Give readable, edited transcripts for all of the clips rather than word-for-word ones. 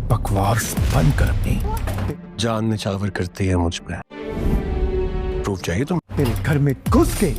बकवास बंद कर अपनी। जान निछावर करती है मुझ पे। प्रूफ चाहिए तुम? तेरे घर में घुस के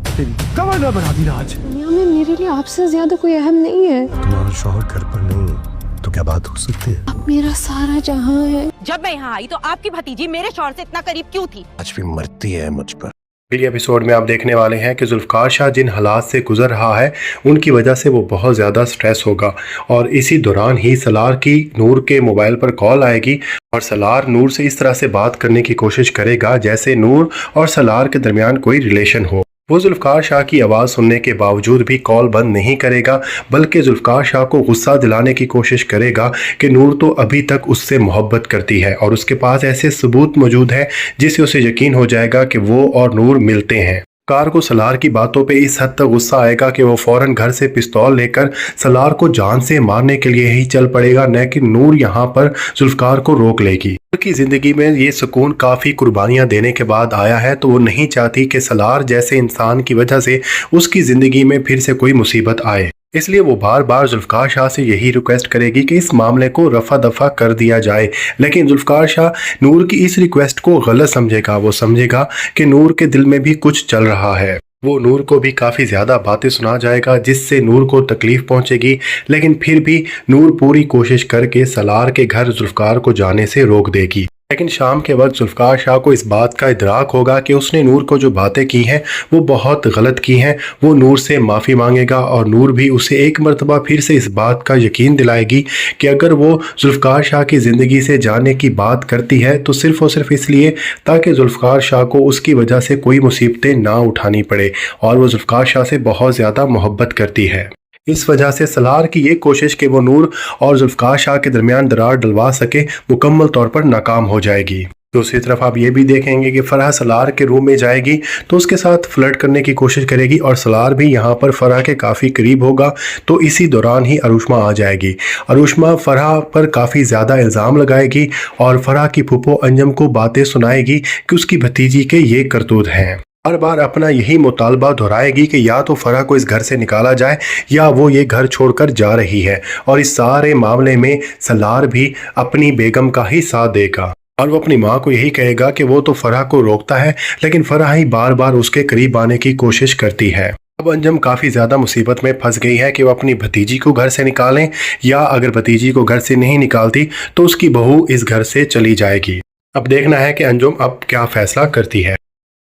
तेरी गवर्नर बना दी आज। दुनिया में मेरे लिए आपसे ज्यादा कोई अहम नहीं है। तुम्हारा शौहर घर पर नहीं तो क्या बात हो सकती है? आप मेरा सारा जहां है। जब मैं यहाँ आई तो आपकी भतीजी मेरे शौहर से इतना करीब क्यों थी? आज भी मरती है मुझ पर। अगले एपिसोड में आप देखने वाले हैं कि जुल्फ़कार शाह जिन हालात से गुजर रहा है उनकी वजह से वो बहुत ज़्यादा स्ट्रेस होगा और इसी दौरान ही सलार की नूर के मोबाइल पर कॉल आएगी और सलार नूर से इस तरह से बात करने की कोशिश करेगा जैसे नूर और सलार के दरमियान कोई रिलेशन हो। वो जुल्फ़कार शाह की आवाज़ सुनने के बावजूद भी कॉल बंद नहीं करेगा बल्कि जुल्फ़कार शाह को गुस्सा दिलाने की कोशिश करेगा कि नूर तो अभी तक उससे मोहब्बत करती है और उसके पास ऐसे सबूत मौजूद है जिससे उसे यकीन हो जाएगा कि वो और नूर मिलते हैं। कार को सलार की बातों पे इस हद तक गुस्सा आएगा कि वो फौरन घर से पिस्तौल लेकर सलार को जान से मारने के लिए ही चल पड़ेगा, न कि नूर यहाँ पर जुल्फ़कार को रोक लेगी। उनकी ज़िंदगी में ये सुकून काफ़ी कुर्बानियाँ देने के बाद आया है तो वो नहीं चाहती कि सलार जैसे इंसान की वजह से उसकी ज़िंदगी में फिर से कोई मुसीबत आए। इसलिए वो बार बार जुल्फ़कार शाह से यही रिक्वेस्ट करेगी कि इस मामले को रफा दफा कर दिया जाए, लेकिन जुल्फ़कार शाह नूर की इस रिक्वेस्ट को गलत समझेगा। वो समझेगा कि नूर के दिल में भी कुछ चल रहा है। वो नूर को भी काफ़ी ज़्यादा बातें सुना जाएगा जिससे नूर को तकलीफ़ पहुंचेगी, लेकिन फिर भी नूर पूरी कोशिश करके सलार के घर जुल्फ़कार को जाने से रोक देगी। लेकिन शाम के वक्त जुल्फ़कार शाह को इस बात का इदराक होगा कि उसने नूर को जो बातें की हैं वो बहुत गलत की हैं। वो नूर से माफ़ी मांगेगा और नूर भी उसे एक मरतबा फिर से इस बात का यकीन दिलाएगी कि अगर वो जुल्फ़कार शाह की ज़िंदगी से जाने की बात करती है तो सिर्फ़ और सिर्फ इसलिए ताकि जुल्फ़कार शाह को उसकी वजह से कोई मुसीबतें ना उठानी पड़े और वो जुल्फ़कार शाह से बहुत ज़्यादा मोहब्बत करती है। इस वजह से सलार की ये कोशिश कि वो नूर और जुल्फ़कार शाह के दरमियान दरार डलवा सके मुकम्मल तौर पर नाकाम हो जाएगी। दूसरी तरफ आप ये भी देखेंगे कि फ़राह सलार के रूम में जाएगी तो उसके साथ फ्लर्ट करने की कोशिश करेगी और सलार भी यहाँ पर फ़राह के काफ़ी करीब होगा। तो इसी दौरान ही अरुष्मा आ जाएगी। अरुष्मा फ़राह पर काफ़ी ज़्यादा इल्ज़ाम लगाएगी और फ़राह की फूफो अंजम को बातें सुनाएगी कि उसकी भतीजी के ये करतूत हैं। बार बार अपना यही मुतालबा दोहराएगी कि या तो फ़राह को इस घर से निकाला जाए या वो ये घर छोड़कर जा रही है और इस सारे मामले में सलार भी अपनी बेगम का ही साथ देगा और वो अपनी माँ को यही कहेगा कि वो तो फ़राह को रोकता है लेकिन फ़राह ही बार बार उसके करीब आने की कोशिश करती है। अब अंजम काफ़ी ज़्यादा मुसीबत में फंस गई है कि वो अपनी भतीजी को घर से निकालें या अगर भतीजी को घर से नहीं निकालती तो उसकी बहू इस घर से चली जाएगी। अब देखना है कि अंजुम अब क्या फ़ैसला करती है।